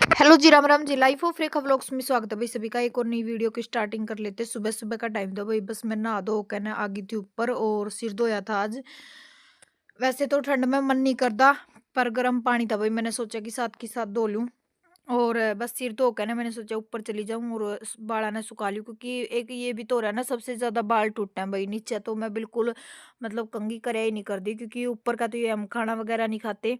Hello ji, Ram Ram ji. Life of Rekha vlogs में स्वागत है भाई सभी का। एक और नई वीडियो की स्टार्टिंग कर लेते हैं। सुबह सुबह का टाइम था भाई, बस मैं नहा धो कर ना आ गई थी ऊपर और सिर धोया था आज। वैसे तो ठंड में मन नहीं करता, पर गर्म पानी था भाई, मैंने सोचा कि साथ के साथ धो लूं। और बस सिर धो कर ना मैंने सोचा ऊपर चली जाऊं और बाड़ा ना सुखा लूं, क्योंकि एक ये भी तो हो रहा है ना, सबसे ज्यादा बाल टूटते हैं भाई। नीचे तो मैं बिल्कुल मतलब कंघी करे ही नहीं कर दी, क्योंकि ऊपर का तो ये हम खाना वगैरह नहीं खाते,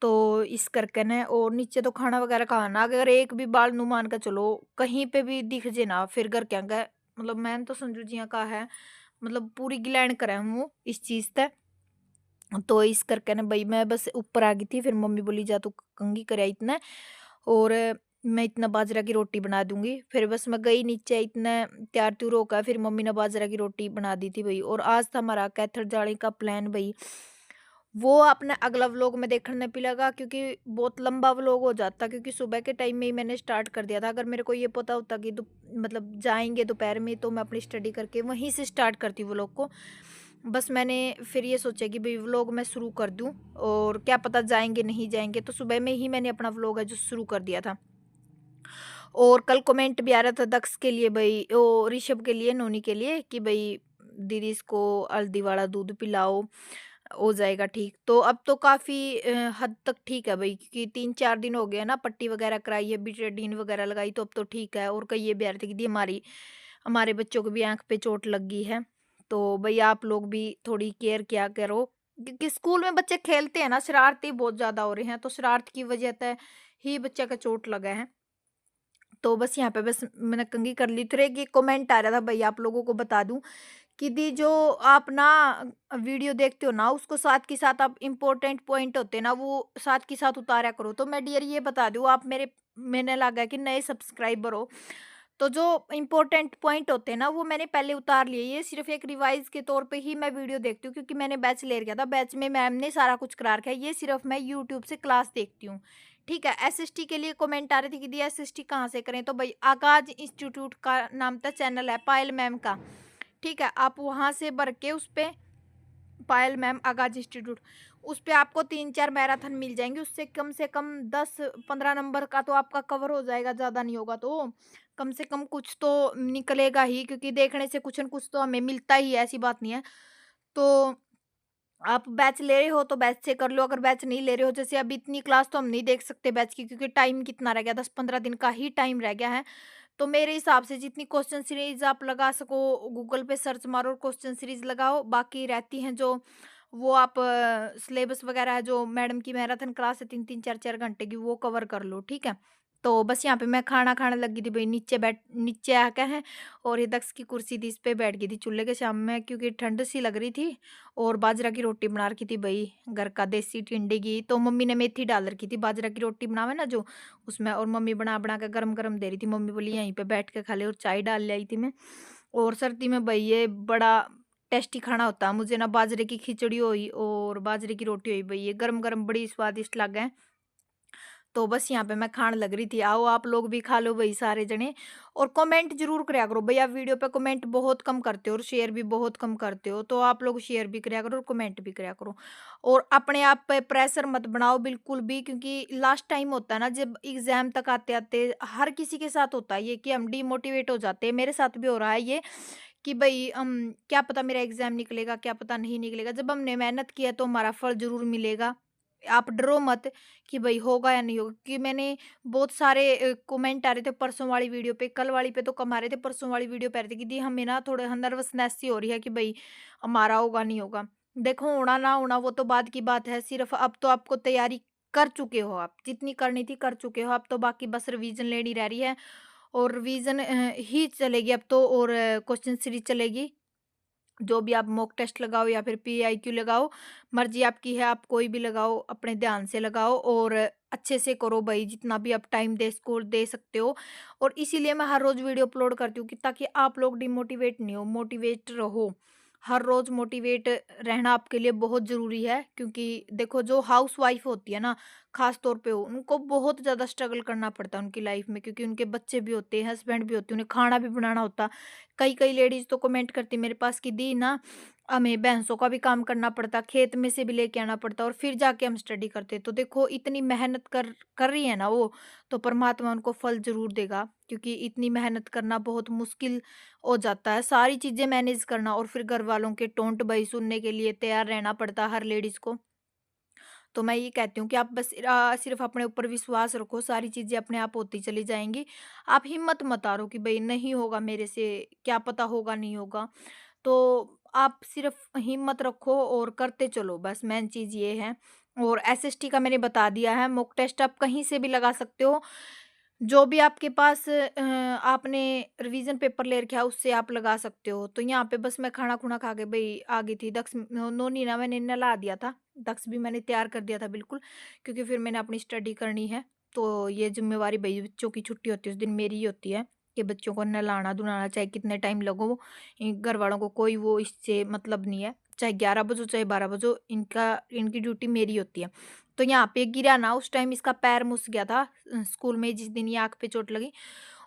तो इस करके ना। और नीचे तो खाना वगैरह खाना, अगर एक भी बाल नु मान का चलो कहीं पे भी दिख जे ना, फिर घर क्या गए। मतलब मैंने तो संजू जिया का है, मतलब पूरी गिलैंड करे हूँ इस चीज से। तो इस करके ना भाई मैं बस ऊपर आ गई थी, फिर मम्मी बोली जा तू कंघी करे इतना, और मैं इतना बाजरा की रोटी बना दूंगी। फिर बस मैं गई नीचे, इतना तैयार त्यूर होकर फिर मम्मी ने बाजरा की रोटी बना दी थी भाई। और आज था हमारा कैथर जाने का प्लान भाई। वो अपने अगला व्लॉग में देखने पे लगा, क्योंकि बहुत लंबा व्लॉग हो जाता, क्योंकि सुबह के टाइम में ही मैंने स्टार्ट कर दिया था। अगर मेरे को ये पता होता कि मतलब जाएंगे दोपहर में, तो मैं अपनी स्टडी करके वहीं से स्टार्ट करती व्लॉग को। बस मैंने फिर ये सोचा कि भाई व्लॉग मैं शुरू कर दूं, और क्या पता जाएंगे नहीं जाएंगे, तो सुबह में ही मैंने अपना व्लॉग है जो शुरू कर दिया था। और कल कमेंट भी आ रहा था दक्ष के लिए भाई, ओ ऋषभ के लिए, नोनी के लिए, कि भाई दीदी इसको हल्दी वाला दूध पिलाओ, हो जाएगा ठीक। तो अब तो काफ़ी हद तक ठीक है भाई, क्योंकि 3-4 दिन हो गए हैं ना, पट्टी वगैरह कराई है, बिटाडीन वगैरह लगाई, तो अब तो ठीक है। और कई ये भी आ रहे थे कि दी हमारे बच्चों को भी आँख पे चोट लग गई है, तो भई आप लोग भी थोड़ी केयर किया करो। क्योंकि स्कूल में बच्चे खेलते हैं ना, शरारती बहुत ज़्यादा हो रहे हैं, तो शरारत की वजह से ही बच्चे का चोट लगा है। तो बस यहाँ पे बस मैंने कंघी कर ली। फिर एक ये कमेंट आ रहा था भाई, आप लोगों को बता दूं कि दी जो आप ना वीडियो देखते हो ना, उसको साथ के साथ आप इम्पोर्टेंट पॉइंट होते हैं ना, वो साथ के साथ उतारा करो। तो मैं डियर ये बता दूं, आप मैंने लगा कि नए सब्सक्राइबर हो, तो जो इम्पोर्टेंट पॉइंट होते हैं ना, वो मैंने पहले उतार लिए। ये सिर्फ एक रिवाइज के तौर पे ही मैं वीडियो देखती हूँ, क्योंकि मैंने बैच ले रखा था, बैच में मैम ने सारा कुछ करा रखा है। ये सिर्फ मैं यूट्यूब से क्लास देखती हूँ। ठीक है। एसएसटी के लिए कमेंट आ रही थी कि दी एसएसटी कहाँ से करें, तो भाई आगाज इंस्टीट्यूट का नाम था, चैनल है पायल मैम का। ठीक है, आप वहाँ से भर के उस पे पायल मैम आगाज इंस्टीट्यूट, उस पे आपको 3-4 मैराथन मिल जाएंगे। उससे कम से कम 10-15 नंबर का तो आपका कवर हो जाएगा, ज़्यादा नहीं होगा तो कम से कम कुछ तो निकलेगा ही, क्योंकि देखने से कुछ न कुछ तो हमें मिलता ही है, ऐसी बात नहीं है। तो आप बैच ले रहे हो तो बैच से कर लो, अगर बैच नहीं ले रहे हो, जैसे अब इतनी क्लास तो हम नहीं देख सकते बैच की, क्योंकि टाइम कितना रह गया, 10-15 दिन का ही टाइम रह गया है। तो मेरे हिसाब से जितनी क्वेश्चन सीरीज आप लगा सको, गूगल पे सर्च मारो और क्वेश्चन सीरीज लगाओ। बाकी रहती हैं जो, वो आप सिलेबस वगैरह है जो मैडम की मैराथन क्लास है 3-3 4-4 घंटे की, वो कवर कर लो। ठीक है। तो बस यहाँ पे मैं खाना खाने लगी थी भाई, नीचे आके है। और ये दक्ष की कुर्सी थी, इस पे बैठ गई थी चूल्हे के सामने, क्योंकि ठंड सी लग रही थी। और बाजरा की रोटी बना रखी थी भाई, घर का देसी टिंडे की। तो मम्मी ने मेथी डाल रखी थी, बाजरा की रोटी बनावे ना जो, उसमें। और मम्मी बना बना के गरम गरम दे रही थी। मम्मी बोली यहीं पे बैठ के खा ले, और चाय डाल ले आई थी मैं। और सर्दी में भाई ये बड़ा टेस्टी खाना होता है मुझे ना, बाजरे की खिचड़ी हुई और बाजरे की रोटी हुई भाई, ये गरम गरम बड़ी स्वादिष्ट लगे। तो बस यहाँ पे मैं खाने लग रही थी। आओ आप लोग भी खा लो भाई सारे जने। और कमेंट जरूर करया करो भाई, आप वीडियो पे कमेंट बहुत कम करते हो और शेयर भी बहुत कम करते हो, तो आप लोग शेयर भी करया करो और कमेंट भी करया करो। और अपने आप पे प्रेशर मत बनाओ बिल्कुल भी, क्योंकि लास्ट टाइम होता है ना, जब एग्जाम तक आते आते हर किसी के साथ होता है ये, कि हम डिमोटिवेट हो जाते हैं। मेरे साथ भी हो रहा है ये, कि भाई हम क्या पता मेरा एग्जाम निकलेगा, क्या पता नहीं निकलेगा। जब हमने मेहनत किया तो हमारा फल जरूर मिलेगा। आप डरो मत कि भाई होगा या नहीं होगा, कि मैंने बहुत सारे कमेंट आ रहे थे परसों वाली वीडियो पे, कल वाली पे तो कम आ रहे थे, परसों वाली वीडियो पे आ रहे थे कि दी हमें ना थोड़ा नर्वसनेस सी हो रही है कि भाई हमारा होगा नहीं होगा। देखो होना ना होना वो तो बाद की बात है, सिर्फ अब तो आपको तैयारी कर चुके हो, आप जितनी करनी थी कर चुके हो, अब तो बाकी बस रिवीजन लेनी रह रही है। और रिवीजन ही चलेगी अब तो, और क्वेश्चन सीरीज चलेगी। जो भी आप मॉक टेस्ट लगाओ या फिर पीआईक्यू लगाओ, मर्जी आपकी है, आप कोई भी लगाओ, अपने ध्यान से लगाओ और अच्छे से करो भाई, जितना भी आप टाइम दे स्कोर दे सकते हो। और इसीलिए मैं हर रोज वीडियो अपलोड करती हूँ, कि ताकि आप लोग डिमोटिवेट नहीं हो, मोटिवेट रहो। हर रोज मोटिवेट रहना आपके लिए बहुत जरूरी है, क्योंकि देखो जो हाउस वाइफ होती है ना, खास तौर पे उनको बहुत ज्यादा स्ट्रगल करना पड़ता है उनकी लाइफ में, क्योंकि उनके बच्चे भी होते हैं, हस्बैंड भी होते हैं, उन्हें खाना भी बनाना होता है। कई कई लेडीज तो कमेंट करती मेरे पास कि दी ना, हमें भैंसों का भी काम करना पड़ता, खेत में से भी लेके आना पड़ता और फिर जाके हम स्टडी करते। तो देखो इतनी मेहनत कर कर रही है ना वो, तो परमात्मा उनको फल ज़रूर देगा, क्योंकि इतनी मेहनत करना बहुत मुश्किल हो जाता है, सारी चीज़ें मैनेज करना और फिर घरवालों के टोंट भई सुनने के लिए तैयार रहना पड़ता है हर लेडीज़ को। तो मैं ये कहती हूँ कि आप बस सिर्फ अपने ऊपर विश्वास रखो, सारी चीज़ें अपने आप होती चली जाएँगी। आप हिम्मत मत हारो कि भई नहीं होगा मेरे से, क्या पता होगा, नहीं होगा। तो आप सिर्फ हिम्मत रखो और करते चलो, बस मेन चीज़ ये है। और एसएसटी का मैंने बता दिया है, मॉक टेस्ट आप कहीं से भी लगा सकते हो। जो भी आपके पास आपने रिवीजन पेपर ले रखा है उससे आप लगा सकते हो। तो यहाँ पे बस मैं खाना-खुना खा के भई आ गई थी। दक्ष नोनी ना मैंने नहला दिया था। दक्ष भी मैंने तैयार कर दिया था बिल्कुल, क्योंकि फिर मैंने अपनी स्टडी करनी है। तो ये ज़िम्मेवारी भई बच्चों की छुट्टी होती है उस दिन मेरी ही होती है कि बच्चों को नहलाना-धुलाना चाहे कितने टाइम लगो, घर वालों को कोई वो इससे मतलब नहीं है। चाहे 11 बजो चाहे 12 बजो, इनकी ड्यूटी मेरी होती है। तो यहाँ पे गिरा ना, उस टाइम इसका पैर मुस गया था स्कूल में जिस दिन ये आँख पे चोट लगी,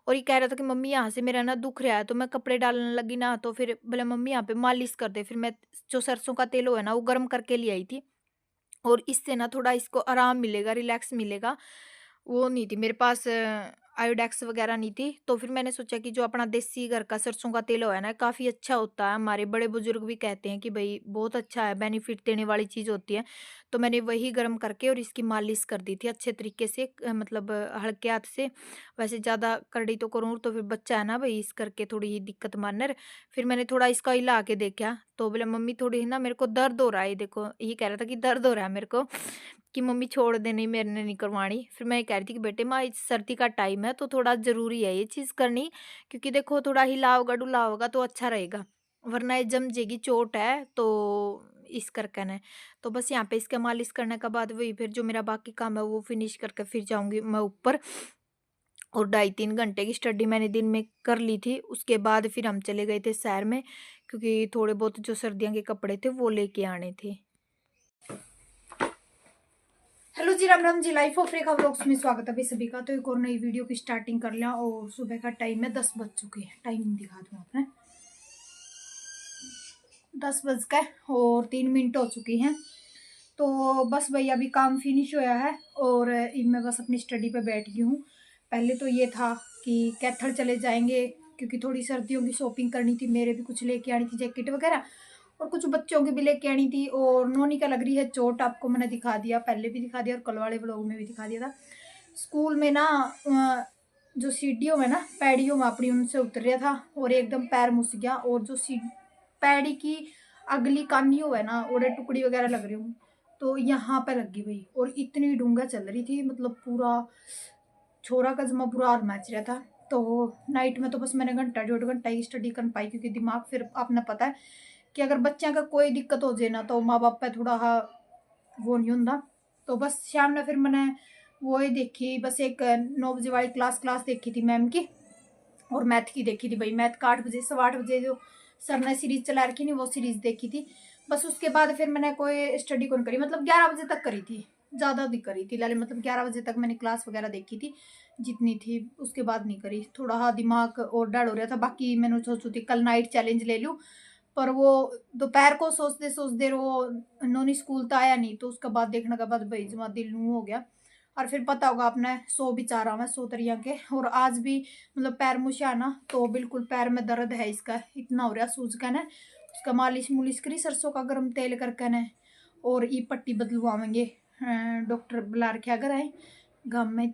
और ये कह रहा था कि मम्मी यहाँ से मेरा ना दुख रहा है। तो मैं कपड़े डालने लगी ना, तो फिर बोला मम्मी यहाँ पे मालिश कर दे। फिर मैं जो सरसों का तेल है ना वो गर्म करके ले आई थी, और इससे ना थोड़ा इसको आराम मिलेगा, रिलैक्स मिलेगा। वो नहीं थी मेरे पास, आयोडेक्स वगैरह नहीं थी, तो फिर मैंने सोचा कि जो अपना देसी घर का सरसों का तेल है ना, काफ़ी अच्छा होता है। हमारे बड़े-बुजुर्ग भी कहते हैं कि भई बहुत अच्छा है, बेनिफिट देने वाली चीज़ होती है। तो मैंने वही गरम करके और इसकी मालिश कर दी थी अच्छे तरीके से, मतलब हल्के हाथ से। वैसे ज़्यादा करड़ी तो करूँ तो फिर बच्चा है ना भई, इस करके थोड़ी ही दिक्कत मानर। फिर मैंने थोड़ा इसका हिला के देखा, तो बोला मम्मी थोड़ी ना मेरे को दर्द हो रहा है, ये देखो। ये कह रहा था कि दर्द हो रहा है मेरे को, कि मम्मी छोड़ दे, नहीं मेरे ने नहीं करवानी। फिर मैं ये कह रही थी कि बेटे माँ इस सर्दी का टाइम है तो थोड़ा ज़रूरी है ये चीज़ करनी, क्योंकि देखो थोड़ा हिलाओगा-डुलाओगा तो अच्छा रहेगा, वरना ये जम जाएगी, चोट है तो इस करके ना। तो बस यहाँ पे इसका मालिश करने के बाद वही फिर जो मेरा बाकी काम है वो फिनिश करके फिर जाऊँगी मैं ऊपर। और ढाई 3 घंटे की स्टडी मैंने दिन में कर ली थी। उसके बाद फिर हम चले गए थे सैर में, क्योंकि थोड़े बहुत जो सर्दियों के कपड़े थे वो लेके आने थे। Hello ji, Ram Ram ji, life of Rekha vlogs में स्वागत है भाई सभी का। तो एक और नई वीडियो की स्टार्टिंग कर लिया, और सुबह का टाइम है 10 बज चुके हैं। टाइमिंग दिखा दूँ आपने, 10 बज के और 3 मिनट हो चुकी हैं। तो बस भाई अभी काम फिनिश होया है और मैं बस अपनी स्टडी पे बैठ गई हूँ। पहले तो ये था कि कैथल चले जाएंगे, क्योंकि थोड़ी सर्दियों की शॉपिंग करनी थी, मेरे भी कुछ लेके आनी थी जैकेट वगैरह, और कुछ बच्चों की भी लेके आनी थी। और नोनी का लग रही है चोट, आपको मैंने दिखा दिया, पहले भी दिखा दिया और कल वाले व्लॉग में भी दिखा दिया था। स्कूल में ना जो सीढ़ियों में ना पैड़ियों में अपनी उनसे उतर रहा था और एकदम पैर मुस गया, और जो सी पैड़ी की अगली कानियों है ना, ओड़े टुकड़ी वगैरह लग रही हूँ, तो यहाँ पे लगी भाई, और इतनी डूंगा चल रही थी, मतलब पूरा छोरा का जमा बुरा हाल मैच रहा था। तो नाइट में तो बस मैंने घंटा 1.5 घंटा ही स्टडी कर पाई, क्योंकि दिमाग फिर आपने पता है कि अगर बच्चों का कोई दिक्कत हो जाए ना तो माँ बाप पे थोड़ा वो नहीं होता। तो बस शाम ने फिर मैंने वो ही देखी, बस एक 9 बजे वाली क्लास देखी थी मैम की, और मैथ की देखी थी भाई। मैथ का 8 बजे 8:15 जो सर ने सीरीज चला रखी नहीं, वो सीरीज देखी थी। बस उसके बाद फिर मैंने कोई स्टडी कौन करी, मतलब 11 बजे तक करी थी, ज़्यादा नहीं करी थी लाले, मतलब 11 बजे तक मैंने क्लास वगैरह देखी थी जितनी थी। उसके बाद नहीं करी, थोड़ा हाँ दिमाग और डर हो रहा था। बाकी मैंने सोचू थी कल नाइट चैलेंज ले लूँ, पर वो दोपहर को सोचते सोचते वो नोनी स्कूल तो आया नहीं, तो उसका बाद देखने के बाद भाई जमा दिल नू हो गया। और फिर पता होगा आपने 100 बेचारा मैं 100 तरिया के, और आज भी मतलब पैर मुछा ना, तो बिल्कुल पैर में दर्द है इसका, इतना हो रहा सूज का ना। उसका मालिश मुलिश करी सरसों का गर्म तेल करके ना, और ये पट्टी बदलवाएंगे, डॉक्टर बुला रखे अगर आए गाँव में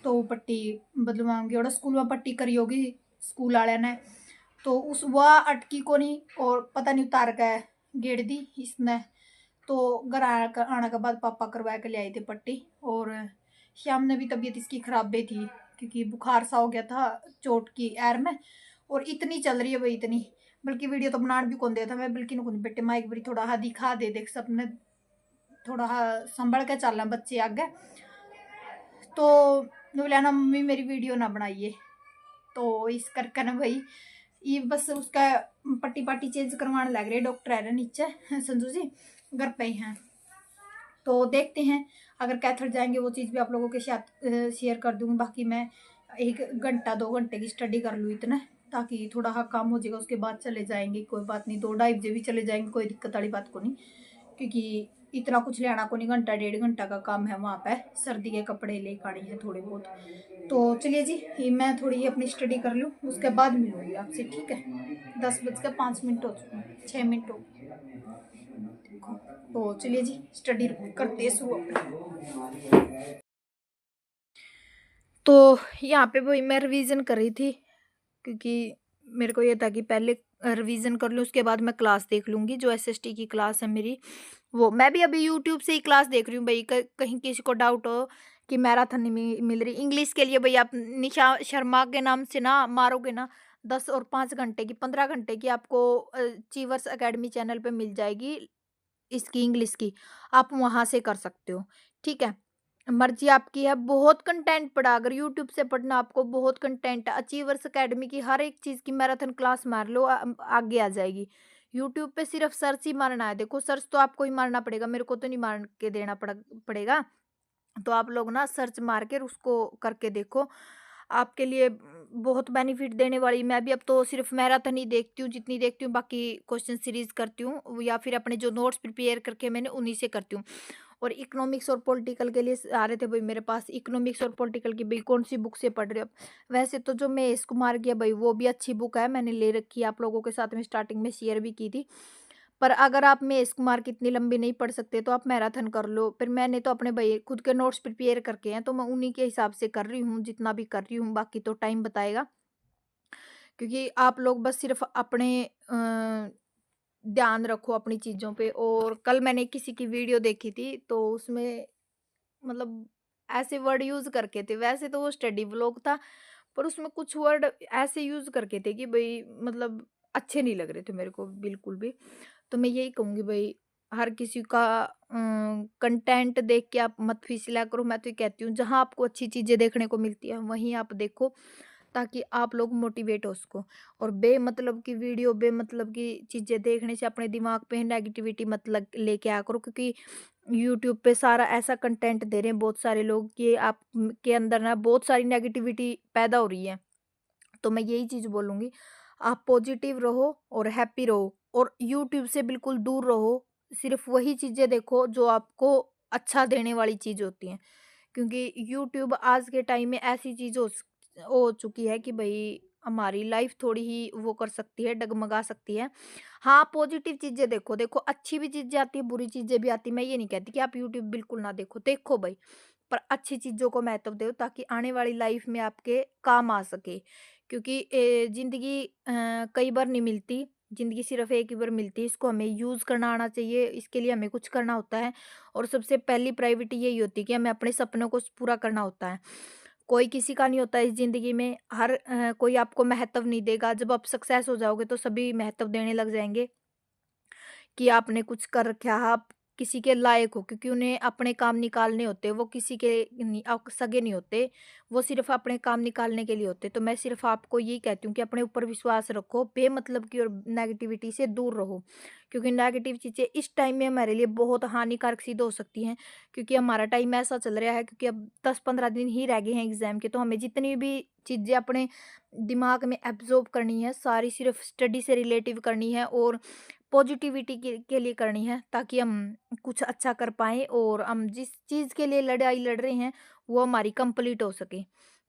तो पट्टी बदलवाएंगे, और स्कूल में पट्टी करी होगी स्कूल वाले ने, तो उस वह अटकी को नहीं, और पता नहीं उतार के गेड़ दी इसने। तो घर आने के बाद पापा करवा के ले आए थे पट्टी। और श्याम ने भी तबीयत इसकी खराब भी थी, क्योंकि बुखार सा हो गया था चोट की एर में, और इतनी चल रही है भाई इतनी, बल्कि वीडियो तो बनाने भी कौन दिया था मैं, बल्कि नुकुन बेटे माइक बरी थोड़ा हा दिखा दे, देख सबने थोड़ा हा संभल के चलना बच्चे आगे। तो बोला ना मम्मी मेरी वीडियो ना बनाइए, तो इस करके ना भाई ये बस उसका पट्टी पट्टी चेंज करवाने लग रहे डॉक्टर है नीचे संजू जी, घर पे ही हैं। तो देखते हैं, अगर कैथल जाएंगे वो चीज़ भी आप लोगों के साथ शेयर कर दूंगी। बाकी मैं 1 घंटा 2 घंटे की स्टडी कर लूँ इतना, ताकि थोड़ा हाँ काम हो जाएगा, उसके बाद चले जाएंगे, कोई बात नहीं, 2 ढाई बजे भी चले जाएंगे, कोई दिक्कत वाली बात को नहीं। क्योंकि इतना कुछ लेना को नहीं, घंटा 1.5 घंटा का काम है वहाँ पे, सर्दी के कपड़े लेकर आने हैं थोड़े बहुत। तो चलिए जी, ये मैं थोड़ी अपनी स्टडी कर लूँ, उसके बाद मिलूंगी आपसे, ठीक है। 10 बज के 5 मिनट हो चुके हैं, 6 मिनट हो गए। तो चलिए जी, स्टडी करते हैं शुरू अपनी। तो यहाँ पे वही मैं रिवीजन कर रही थी, क्योंकि मेरे को ये था कि पहले रिवीजन कर लूँ, उसके बाद मैं क्लास देख लूँगी, जो एसएसटी की क्लास है मेरी। वो मैं भी अभी यूट्यूब से ही क्लास देख रही हूँ भाई, कहीं किसी को डाउट हो कि मैराथन नहीं मिल रही इंग्लिश के लिए, भाई आप निशा शर्मा के नाम से ना मारोगे ना, 10 और 5 घंटे की, 15 घंटे की आपको चीवर्स एकेडमी चैनल पे मिल जाएगी, इसकी इंग्लिश की। आप वहां से कर सकते हो, ठीक है। मर्जी आपकी है, बहुत कंटेंट पड़ा, अगर यूट्यूब से पढ़ना आपको बहुत कंटेंट, अचीवर्स एकेडमी की हर एक चीज की मैराथन क्लास मार लो, आगे आ जाएगी। यूट्यूब पे सिर्फ सर्च ही मारना है, देखो सर्च तो आपको ही मारना पड़ेगा, मेरे को तो नहीं मार के देना पड़ेगा। तो आप लोग ना सर्च मार के उसको करके देखो, आपके लिए बहुत बेनिफिट देने वाली। मैं भी अब तो सिर्फ मैराथन ही देखती हूँ, जितनी देखती हूँ, बाकी क्वेश्चन सीरीज करती हूँ, या फिर अपने जो नोट्स प्रिपेयर करके मैंने उन्हीं से करती हूँ। और इकोनॉमिक्स और पॉलिटिकल के लिए आ रहे थे भाई मेरे पास, इकोनॉमिक्स और पॉलिटिकल की भाई कौन सी बुक से पढ़ रहे हो। वैसे तो जो महेश कुमार की है भाई, वो भी अच्छी बुक है, मैंने ले रखी है, आप लोगों के साथ में स्टार्टिंग में शेयर भी की थी। पर अगर आप महेश कुमार की इतनी लंबी नहीं पढ़ सकते तो आप मैराथन कर लो। फिर मैंने तो अपने भाई खुद के नोट्स प्रिपेयर करके हैं, तो मैं उन्हीं के हिसाब से कर रही हूँ, जितना भी कर रही हूँ, बाकी तो टाइम बताएगा। क्योंकि आप लोग बस सिर्फ अपने ध्यान रखो अपनी चीज़ों पे। और कल मैंने किसी की वीडियो देखी थी, तो उसमें मतलब ऐसे वर्ड यूज़ करके थे, वैसे तो वो स्टडी व्लॉग था, पर उसमें कुछ वर्ड ऐसे यूज़ करके थे कि भई मतलब अच्छे नहीं लग रहे थे मेरे को बिल्कुल भी। तो मैं यही कहूँगी भई, हर किसी का कंटेंट देख के आप मत फिसला करो। मैं तो ये कहती हूँ, जहाँ आपको अच्छी चीज़ें देखने को मिलती है वहीं आप देखो, ताकि आप लोग मोटिवेट हो सको। और बेमतलब की वीडियो, बेमतलब की चीज़ें देखने से अपने दिमाग पे नेगेटिविटी मत लेके आया करो, क्योंकि यूट्यूब पे सारा ऐसा कंटेंट दे रहे हैं बहुत सारे लोग कि आप के अंदर ना बहुत सारी नेगेटिविटी पैदा हो रही है। तो मैं यही चीज़ बोलूँगी, आप पॉजिटिव रहो और हैप्पी रहो, और यूट्यूब से बिल्कुल दूर रहो। सिर्फ़ वही चीज़ें देखो जो आपको अच्छा देने वाली चीज़ होती हैं। क्योंकि यूट्यूब आज के टाइम में ऐसी चीज़ हो चुकी है कि भई हमारी लाइफ़ थोड़ी ही वो कर सकती है, डगमगा सकती है। हाँ, पॉजिटिव चीज़ें देखो, देखो अच्छी भी चीज़ें आती हैं, बुरी चीज़ें भी आती हैं। मैं ये नहीं कहती कि आप यूट्यूब बिल्कुल ना देखो, देखो भई, पर अच्छी चीज़ों को महत्व दो, ताकि आने वाली लाइफ़ में आपके काम आ सके। क्योंकि ज़िंदगी कई बार नहीं मिलती, ज़िंदगी सिर्फ़ एक ही बार मिलती है, इसको हमें यूज़ करना आना चाहिए, इसके लिए हमें कुछ करना होता है। और सबसे पहली प्रायोरिटी यही होती है कि हमें अपने सपनों को पूरा करना होता है। कोई किसी का नहीं होता इस ज़िंदगी में, हर कोई आपको महत्व नहीं देगा। जब आप सक्सेस हो जाओगे तो सभी महत्व देने लग जाएँगे। कि आपने कुछ कर रखा है, आप किसी के लायक हो, क्योंकि उन्हें अपने काम निकालने होते हैं, वो किसी के नहीं, सगे नहीं होते, वो सिर्फ अपने काम निकालने के लिए होते। तो मैं सिर्फ आपको यही कहती हूँ कि अपने ऊपर विश्वास रखो, बेमतलब की और नेगेटिविटी से दूर रहो, क्योंकि नेगेटिव चीज़ें इस टाइम में हमारे लिए बहुत हानिकारक सिद्ध हो सकती हैं। क्योंकि हमारा टाइम ऐसा चल रहा है, क्योंकि अब 10-15 दिन ही रह गए हैं एग्जाम के, तो हमें जितनी भी चीज़ें अपने दिमाग में एब्जॉर्ब करनी है, सारी सिर्फ स्टडी से रिलेटिव करनी है, और पॉजिटिविटी के लिए करनी है, ताकि हम कुछ अच्छा कर पाएँ, और हम जिस चीज़ के लिए लड़ाई लड़ रहे हैं वो हमारी कंप्लीट हो सके।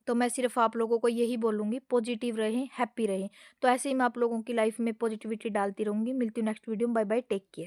तो मैं सिर्फ़ आप लोगों को यही बोलूँगी, पॉजिटिव रहें, हैप्पी रहें। तो ऐसे ही मैं आप लोगों की लाइफ़ में पॉजिटिविटी डालती रहूँगी। मिलती हूँ नेक्स्ट वीडियो में। Bye bye, take care.